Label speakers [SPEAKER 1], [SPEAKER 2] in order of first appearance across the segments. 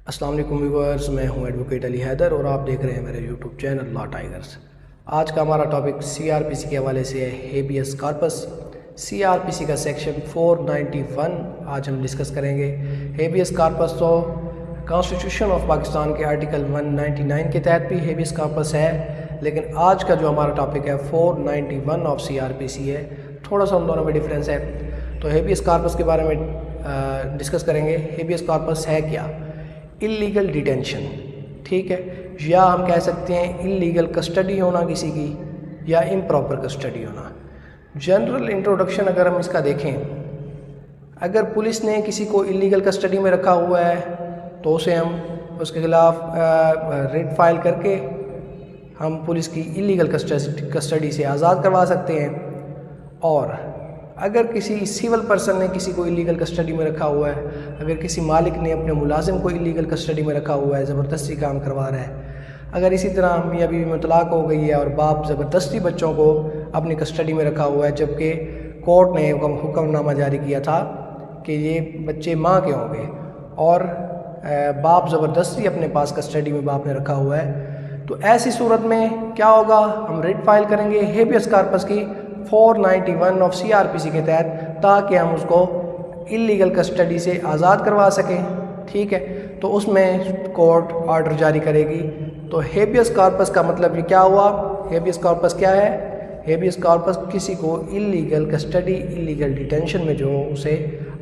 [SPEAKER 1] अस्सलाम वालेकुम व्यूअर्स, मैं हूं एडवोकेट अली हैदर और आप देख रहे हैं मेरे यूट्यूब चैनल लॉ टाइगर्स। आज का हमारा टॉपिक सीआरपीसी के हवाले से है हेबियस कॉर्पस। सीआरपीसी का सेक्शन 491 आज हम डिस्कस करेंगे। हेबियस कॉर्पस तो कॉन्स्टिट्यूशन ऑफ पाकिस्तान के आर्टिकल 199 के तहत भी हेबियस कॉर्पस है, लेकिन आज का जो हमारा टॉपिक है 491 ऑफ सीआरपीसी है। थोड़ा सा उन दोनों में डिफरेंस है, तो हेबियस कॉर्पस के बारे में डिस्कस करेंगे। हेबियस कॉर्पस है क्या? इल्लीगल डिटेंशन, ठीक है, या हम कह सकते हैं इल्लीगल कस्टडी होना किसी की, या इम्प्रॉपर कस्टडी होना। जनरल इंट्रोडक्शन अगर हम इसका देखें, अगर पुलिस ने किसी को इल्लीगल कस्टडी में रखा हुआ है तो उसे हम उसके खिलाफ रिट फाइल करके हम पुलिस की इल्लीगल कस्टडी से आज़ाद करवा सकते हैं। और अगर किसी सिविल पर्सन ने किसी को इलीगल कस्टडी में रखा हुआ है, अगर किसी मालिक ने अपने मुलाजिम को इलीगल कस्टडी में रखा हुआ है, ज़बरदस्ती काम करवा रहा है, अगर इसी तरह मियाँ बीवी में तलाक हो गई है और बाप ज़बरदस्ती बच्चों को अपनी कस्टडी में रखा हुआ है, जबकि कोर्ट ने हुक्मनामा जारी किया था कि ये बच्चे माँ के होंगे, और बाप ज़बरदस्ती अपने पास कस्टडी में बाप ने रखा हुआ है, तो ऐसी सूरत में क्या होगा? हम रिट फाइल करेंगे हेबियस कॉर्पस की 491 ऑफ सीआरपीसी के तहत, ताकि हम उसको इल्लीगल कस्टडी से आज़ाद करवा सकें, ठीक है। तो उसमें कोर्ट ऑर्डर जारी करेगी। तो हेबियस कॉर्पस का मतलब ये क्या हुआ? हेबियस कॉर्पस क्या है? हेबियस कॉर्पस किसी को इल्लीगल कस्टडी, इल्लीगल डिटेंशन में जो उसे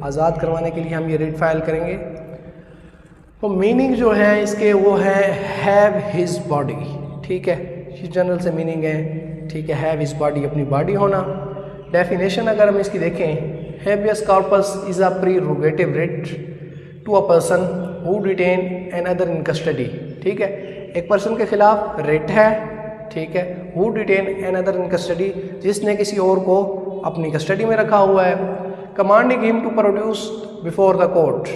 [SPEAKER 1] आज़ाद करवाने के लिए हम ये रिट फाइल करेंगे। तो मीनिंग जो है इसके वो है हैव हिज बॉडी, ठीक है, ये जनरल से मीनिंग है, ठीक है। हैव हिज बॉडी, अपनी बॉडी होना। डेफिनेशन अगर हम इसकी देखें, habeas corpus is a prerogative writ to a person who detain another in custody, ठीक है। एक पर्सन के खिलाफ रिट है, ठीक है, who detain another in custody, जिसने किसी और को अपनी कस्टडी में रखा हुआ है। Commanding him to produce before the court,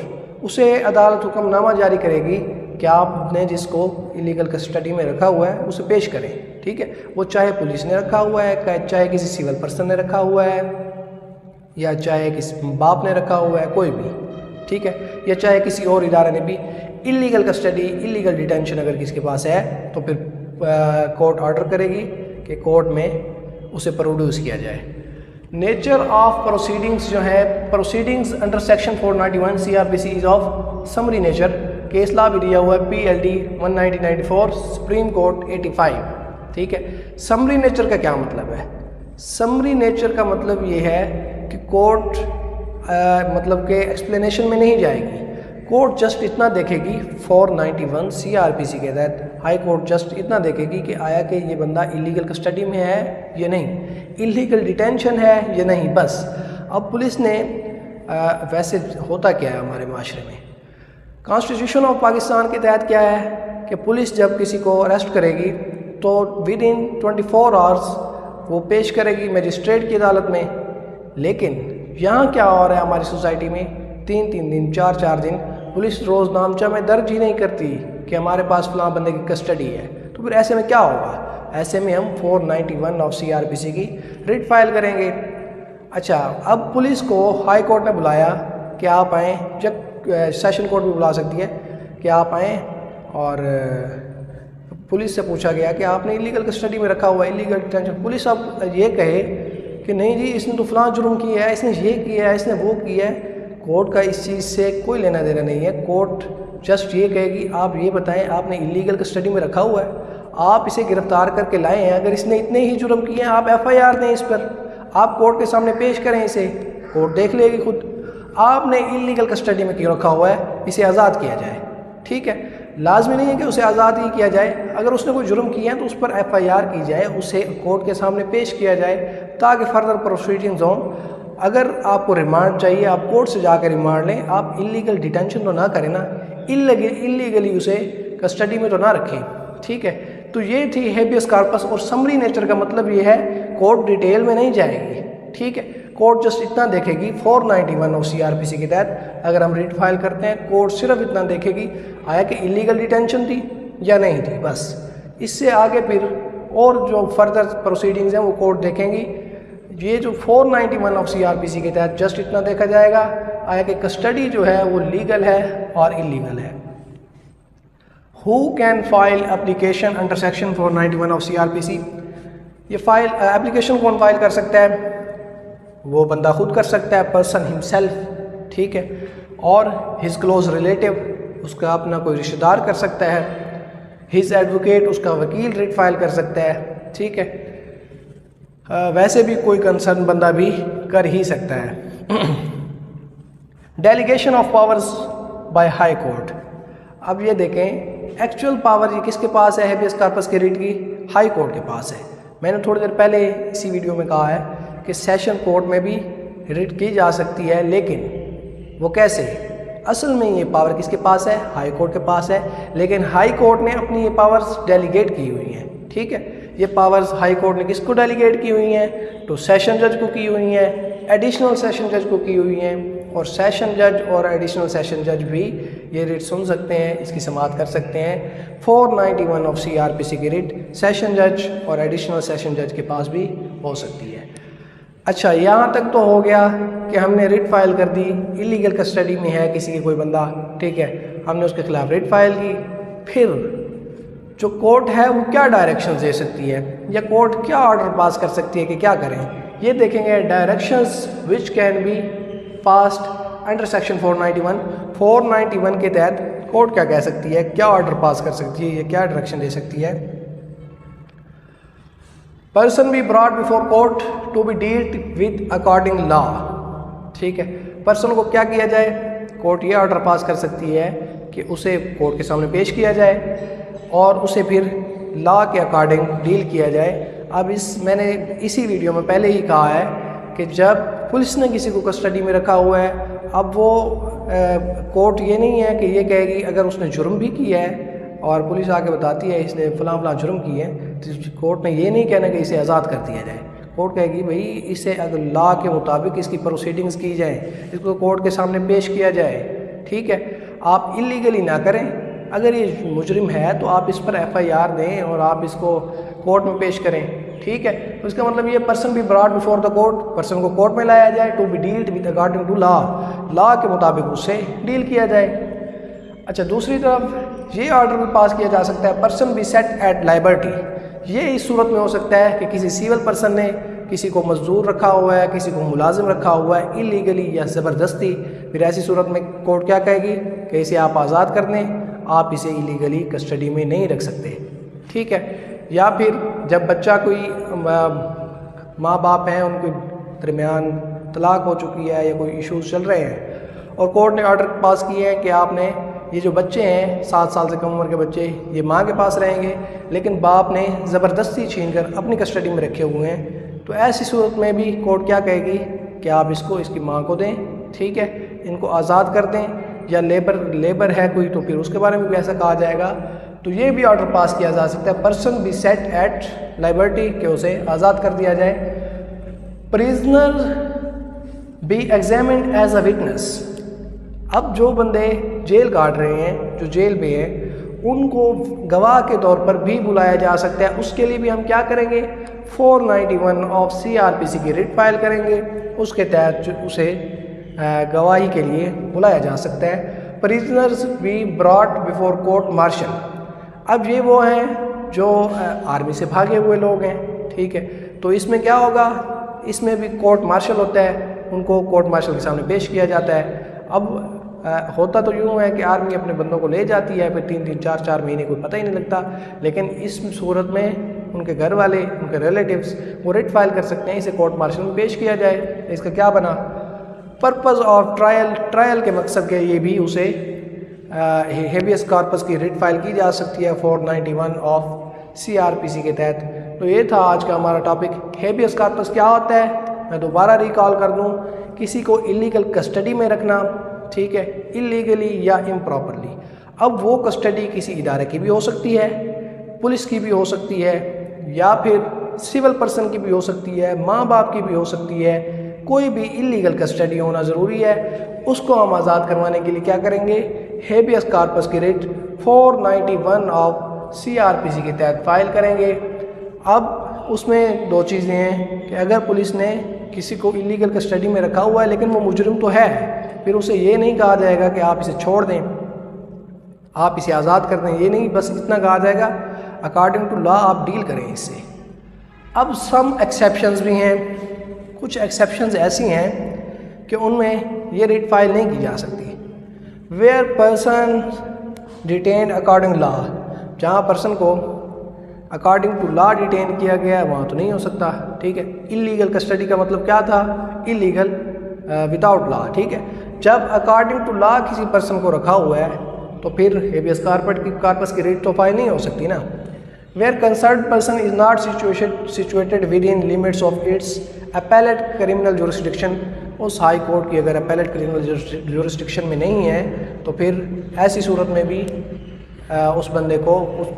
[SPEAKER 1] उसे अदालत हुक्मनामा जारी करेगी कि आपने जिसको इलीगल कस्टडी में रखा हुआ है उसे पेश करें, ठीक है। वो चाहे पुलिस ने रखा हुआ है, चाहे किसी सिविल पर्सन ने रखा हुआ है, या चाहे किसी बाप ने रखा हुआ है, कोई भी, ठीक है, या चाहे किसी और इदारे ने भी इलीगल कस्टडी, इलीगल डिटेंशन अगर किसी के पास है तो फिर कोर्ट ऑर्डर करेगी कि कोर्ट में उसे प्रोड्यूस किया जाए। नेचर ऑफ प्रोसीडिंग्स जो है, proceedings under section 491 CrPC is of summary nature. Case law भी दिया हुआ है PLD 1994 सुप्रीम कोर्ट 85, ठीक है। समरी नेचर का क्या मतलब है? समरी नेचर का मतलब ये है कि कोर्ट मतलब के एक्सप्लेनेशन में नहीं जाएगी। कोर्ट जस्ट इतना देखेगी, 491 सीआरपीसी के तहत हाई कोर्ट जस्ट इतना देखेगी कि आया कि ये बंदा इलीगल कस्टडी में है या नहीं, इलीगल डिटेंशन है या नहीं, बस। अब पुलिस ने वैसे होता क्या है हमारे माशरे में, कॉन्स्टिट्यूशन ऑफ पाकिस्तान के तहत क्या है कि पुलिस जब किसी को अरेस्ट करेगी तो विद इन 24 आवर्स वो पेश करेगी मजिस्ट्रेट की अदालत में। लेकिन यहाँ क्या हो रहा है हमारी सोसाइटी में, 3-3 दिन, 4-4 दिन पुलिस रोज़नामचा में दर्ज ही नहीं करती कि हमारे पास फलां बंदे की कस्टडी है। तो फिर ऐसे में क्या होगा? ऐसे में हम 491 ऑफ सीआरपीसी की रिट फाइल करेंगे। अच्छा, अब पुलिस को हाई कोर्ट ने बुलाया कि आप आएँ, जब सेशन कोर्ट भी बुला सकती है कि आप आएँ, और पुलिस से पूछा गया कि आपने इलीगल कस्टडी में रखा हुआ है, इलीगल डिटेंशन। पुलिस अब ये कहे कि नहीं जी, इसने तो फलां जुर्म किया है, इसने ये किया है, इसने वो किया है। कोर्ट का इस चीज़ से कोई लेना देना नहीं है। कोर्ट जस्ट ये कहेगी आप ये बताएं आपने इलीगल कस्टडी में रखा हुआ है, आप इसे गिरफ्तार करके लाए हैं, अगर इसने इतने ही जुर्म किए हैं आप FIR दें इस पर, आप कोर्ट के सामने पेश करें इसे, कोर्ट देख लेगी खुद। आपने इलीगल कस्टडी में क्यों रखा हुआ है, इसे आज़ाद किया जाए, ठीक है। लाजमी नहीं है कि उसे आज़ाद ही किया जाए, अगर उसने कोई जुर्म किया है तो उस पर FIR की जाए, उसे कोर्ट के सामने पेश किया जाए ताकि फर्दर प्रोसीडिंग्स हों। अगर आपको रिमांड चाहिए आप कोर्ट से जाकर रिमांड लें, आप इलीगल डिटेंशन तो ना करें ना, इलीगली उसे कस्टडी में तो ना रखें, ठीक है। तो ये थी हेबियस कॉर्पस। और समरी नेचर का मतलब ये है कोर्ट डिटेल में नहीं जाएगी, ठीक है। कोर्ट जस्ट इतना देखेगी 491 ऑफ सीआरपीसी के तहत अगर हम रिट फाइल करते हैं, कोर्ट सिर्फ इतना देखेगी आया कि इलीगल डिटेंशन थी या नहीं थी, बस। इससे आगे फिर और जो फर्दर प्रोसीडिंग्स हैं वो कोर्ट देखेंगी। ये जो 491 ऑफ सीआरपीसी के तहत जस्ट इतना देखा जाएगा आया कि कस्टडी जो है वो लीगल है और इलीगल है। Who can file application under section 491 of CRPC। ये फाइल एप्लीकेशन कौन फाइल कर सकता है? वो बंदा खुद कर सकता है, पर्सन हिमसेल्फ, ठीक है। और हिज क्लोज रिलेटिव, उसका अपना कोई रिश्तेदार कर सकता है। हिज एडवोकेट, उसका वकील रिट फाइल कर सकता है, ठीक है। वैसे भी कोई कंसर्न बंदा भी कर ही सकता है। Delegation of powers by High Court. अब ये देखें, एक्चुअल पावर ये किसके पास है हेबियस कॉर्पस के रिट की? हाई कोर्ट के पास है। मैंने थोड़ी देर पहले इसी वीडियो में कहा है कि सेशन कोर्ट में भी रिट की जा सकती है, लेकिन वो कैसे? असल में ये पावर किसके पास है? हाई कोर्ट के पास है, लेकिन हाई कोर्ट ने अपनी ये पावर्स डेलीगेट की हुई हैं, ठीक है। ये पावर्स हाई कोर्ट ने किसको डेलीगेट की हुई हैं? तो सेशन जज को की हुई हैं, एडिशनल सेशन जज को की हुई हैं, और सेशन जज और एडिशनल सेशन जज भी ये रिट सुन सकते हैं, इसकी समाअत कर सकते हैं। 491 ऑफ CRPC की रिट सेशन जज और एडिशनल सेशन जज के पास भी हो सकती है। अच्छा, यहाँ तक तो हो गया कि हमने रिट फाइल कर दी, इलीगल कस्टडी में है किसी के कोई बंदा, ठीक है, हमने उसके खिलाफ रिट फाइल की। फिर जो कोर्ट है वो क्या डायरेक्शंस दे सकती है, या कोर्ट क्या ऑर्डर पास कर सकती है कि क्या करें, ये देखेंगे। Directions which can be passed under section 491 के तहत कोर्ट क्या कह सकती है, क्या ऑर्डर पास कर सकती है, ये क्या डायरेक्शन दे सकती है। Person be brought before court to be dealt with according law, ठीक है। पर्सन को क्या किया जाए? कोर्ट ये ऑर्डर पास कर सकती है कि उसे कोर्ट के सामने पेश किया जाए और उसे फिर लॉ के अकॉर्डिंग डील किया जाए। अब मैंने इसी वीडियो में पहले ही कहा है कि जब पुलिस ने किसी को कस्टडी में रखा हुआ है, अब वो कोर्ट ये नहीं है कि ये कहेगी अगर उसने जुर्म भी किया है और पुलिस आके बताती है इसने फलां फलां जुर्म किए हैं, तो कोर्ट ने ये नहीं कहना कि इसे आज़ाद कर दिया जाए। कोर्ट कहेगी भाई इसे अगर लॉ के मुताबिक इसकी प्रोसीडिंग्स की जाए, इसको कोर्ट के सामने पेश किया जाए, ठीक है। आप इलीगली ना करें, अगर ये मुजरिम है तो आप इस पर FIR दें और आप इसको कोर्ट में पेश करें, ठीक है। तो इसका मतलब ये पर्सन भी brought before the court, person को कोर्ट में लाया जाए, to be dealt with according to law, law के मुताबिक उससे डील किया जाए। अच्छा, दूसरी तरफ ये ऑर्डर भी पास किया जा सकता है, person be set at liberty. ये इस सूरत में हो सकता है कि किसी सिविल पर्सन ने किसी को मजदूर रखा हुआ है, किसी को मुलाजिम रखा हुआ है इलीगली या ज़बरदस्ती, फिर ऐसी सूरत में कोर्ट क्या कहेगी कि इसे आप आज़ाद कर दें, आप इसे इलीगली कस्टडी में नहीं रख सकते, ठीक है। या फिर जब बच्चा कोई माँ बाप हैं उनके दरमियान तलाक हो चुकी है या कोई इश्यूज चल रहे हैं और कोर्ट ने ऑर्डर पास किए हैं कि आपने ये जो बच्चे हैं 7 साल से कम उम्र के बच्चे, ये माँ के पास रहेंगे, लेकिन बाप ने ज़बरदस्ती छीनकर अपनी कस्टडी में रखे हुए हैं, तो ऐसी सूरत में भी कोर्ट क्या कहेगी कि आप इसको इसकी माँ को दें, ठीक है, इनको आज़ाद कर दें। या लेबर है कोई तो फिर उसके बारे में भी ऐसा कहा जाएगा। तो ये भी ऑर्डर पास किया जा सकता है, person be set at liberty, कि उसे आज़ाद कर दिया जाए। Prisoner be examined as a witness. अब जो बंदे जेल काट रहे हैं, जो जेल में हैं, उनको गवाह के तौर पर भी बुलाया जा सकता है। उसके लिए भी हम क्या करेंगे? 491 ऑफ CRPC की रिट फाइल करेंगे, उसके तहत उसे गवाही के लिए बुलाया जा सकता है। Prisoners be brought before court martial. अब ये वो हैं जो आर्मी से भागे हुए लोग हैं, ठीक है, तो इसमें क्या होगा? इसमें भी कोर्ट मार्शल होता है, उनको कोर्ट मार्शल के सामने पेश किया जाता है। अब होता तो यूँ है कि आर्मी अपने बंदों को ले जाती है, फिर 3-3, 4-4 महीने कोई पता ही नहीं लगता, लेकिन इस सूरत में उनके घर वाले, उनके रिलेटिव्स वो रिट फाइल कर सकते हैं, इसे कोर्ट मार्शल में पेश किया जाए। इसका क्या बना? पर्पज़ ऑफ ट्रायल के मकसद के लिए भी उसे हेबियस कॉर्पस की रिट फाइल की जा सकती है 491 ऑफ CRPC के तहत। तो ये था आज का हमारा टॉपिक। हेबियस कॉर्पस क्या होता है? मैं दोबारा रिकॉल कर दूं, किसी को इलीगल कस्टडी में रखना, ठीक है, इलीगली या इम्प्रॉपरली। अब वो कस्टडी किसी इदारे की भी हो सकती है, पुलिस की भी हो सकती है, या फिर सिविल पर्सन की भी हो सकती है, माँ बाप की भी हो सकती है। कोई भी इलीगल कस्टडी होना ज़रूरी है। उसको हम आज़ाद करवाने के लिए क्या करेंगे? हेबियस कॉर्पस की रिट 491 ऑफ CRPC के तहत फाइल करेंगे। अब उसमें 2 चीज़ें हैं कि अगर पुलिस ने किसी को इलीगल कस्टडी में रखा हुआ है लेकिन वो मुजरिम तो है, फिर उसे ये नहीं कहा जाएगा कि आप इसे छोड़ दें, आप इसे आज़ाद कर दें, ये नहीं बस इतना कहा जाएगा अकॉर्डिंग टू लॉ आप डील करें इससे। अब सम एक्सेप्शंस भी हैं, कुछ एक्सेप्शंस ऐसी हैं कि उनमें ये रिट फाइल नहीं की जा सकती। Where person detained according law, जहाँ पर्सन को अकॉर्डिंग टू लॉ डिटेन किया गया है वहाँ तो नहीं हो सकता, ठीक है। इलीगल कस्टडी का मतलब क्या था, इलीगल विदाउट लॉ, ठीक है। जब अकॉर्डिंग टू लॉ किसी पर्सन को रखा हुआ है तो फिर हेबियस कॉर्पस की रिट तो फाइल नहीं हो सकती ना। Where concerned person is not situated within limits of its appellate criminal jurisdiction, उस हाई कोर्ट की अगर अपेलेट क्रिमिनल जुरिस्डिक्शन में नहीं है तो फिर ऐसी सूरत में भी उस बंदे को उस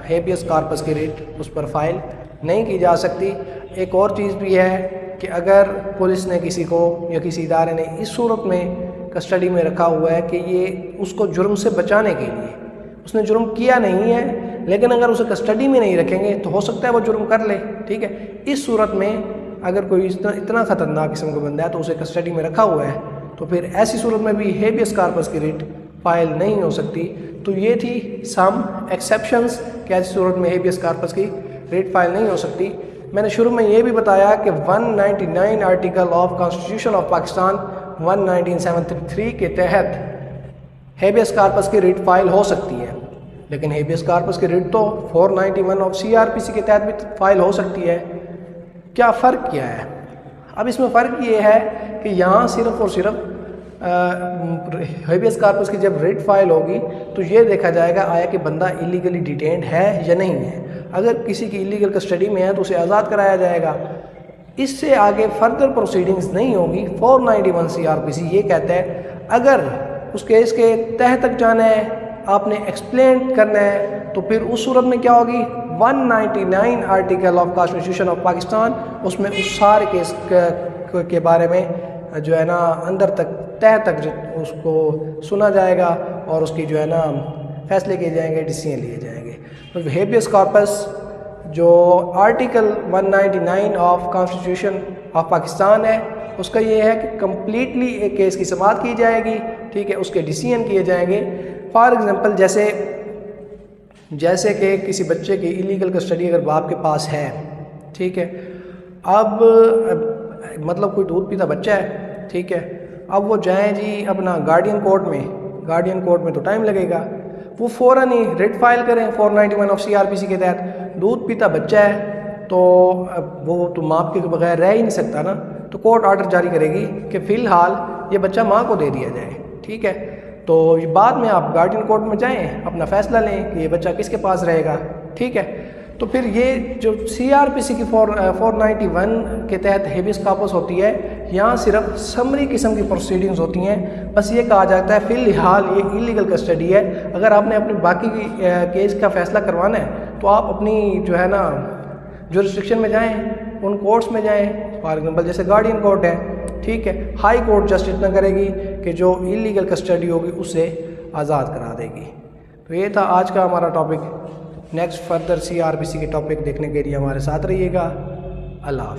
[SPEAKER 1] हेबियस कॉर्पस की रिट उस पर फाइल नहीं की जा सकती। एक और चीज़ भी है कि अगर पुलिस ने किसी को या किसी इदारे ने इस सूरत में कस्टडी में रखा हुआ है कि ये उसको जुर्म से बचाने के लिए, उसने जुर्म किया नहीं है लेकिन अगर उसे कस्टडी में नहीं रखेंगे तो हो सकता है वो जुर्म कर ले, ठीक है। इस सूरत में अगर कोई इतना ख़तरनाक किस्म का बंदा है तो उसे कस्टडी में रखा हुआ है तो फिर ऐसी सूरत में भी हेबियस कॉर्पस की रिट फाइल नहीं हो सकती। तो ये थी सम एक्सेप्शंस कि ऐसी सूरत में हेबियस कॉर्पस की रिट फाइल नहीं हो सकती। मैंने शुरू में ये भी बताया कि 199 article of constitution of Pakistan 1973 के तहत हेबियस कॉर्पस की रिट फाइल हो सकती है, लेकिन हेबियस कॉर्पस की रिट तो 491 ऑफ CRPC के तहत भी फाइल हो सकती है। क्या फ़र्क क्या है? अब इसमें फ़र्क ये है कि यहाँ सिर्फ़ और सिर्फ हेबियस कॉर्पस की जब रिट फाइल होगी तो ये देखा जाएगा आया कि बंदा इलीगली डिटेन्ड है या नहीं है। अगर किसी की इलीगल कस्टडी में है तो उसे आज़ाद कराया जाएगा, इससे आगे फर्दर प्रोसीडिंग्स नहीं होगी। 491 CRPC ये कहता है अगर उस केस के तह तक जाना है, आपने एक्सप्लेन करना है, तो फिर उस सूरत में क्या होगी 199 article of constitution of Pakistan, उसमें उस सारे केस के बारे में जो है ना अंदर तक तह तक उसको सुना जाएगा और उसकी जो है ना फैसले किए जाएंगे, डिसीजन लिए जाएंगे। तो हेबियस कॉर्पस जो article 199 of constitution of Pakistan है उसका ये है कि कम्प्लीटली एक केस की समाअत की जाएगी, ठीक है, उसके डिसीजन किए जाएंगे। फॉर एग्ज़ाम्पल जैसे कि किसी बच्चे की इलीगल कस्टडी अगर बाप के पास है, ठीक है, अब मतलब कोई दूध पीता बच्चा है, ठीक है, अब वो जाएं जी अपना गार्डियन कोर्ट में तो टाइम लगेगा, वो फ़ौरन ही रिट फाइल करें 491 ऑफ CRPC के तहत। दूध पीता बच्चा है तो वो तो माँ के बगैर रह ही नहीं सकता ना, तो कोर्ट ऑर्डर जारी करेगी कि फ़िलहाल ये बच्चा माँ को दे दिया जाए, ठीक है। तो बाद में आप गार्डियन कोर्ट में जाएं, अपना फ़ैसला लें कि ये बच्चा किसके पास रहेगा, ठीक है। तो फिर ये जो CRPC की 491 के तहत हेबियस कॉर्पस होती है, यहाँ सिर्फ समरी किस्म की प्रोसीडिंग्स होती हैं। बस ये कहा जाता है फ़िलहाल ये इलीगल कस्टडी है, अगर आपने अपनी बाकी की केस का फ़ैसला करवाना है तो आप अपनी जो है ना जुरिस्डिक्शन में जाएं, उन कोर्ट्स में जाएं। फॉर एग्जांपल जैसे गार्डियन कोर्ट है, ठीक है, हाई कोर्ट जस्ट इतना करेगी कि जो इलीगल कस्टडी होगी उसे आज़ाद करा देगी। तो ये था आज का हमारा टॉपिक। नेक्स्ट फर्दर CRPC के टॉपिक देखने के लिए हमारे साथ रहिएगा। अल्लाह हाफ़िज़।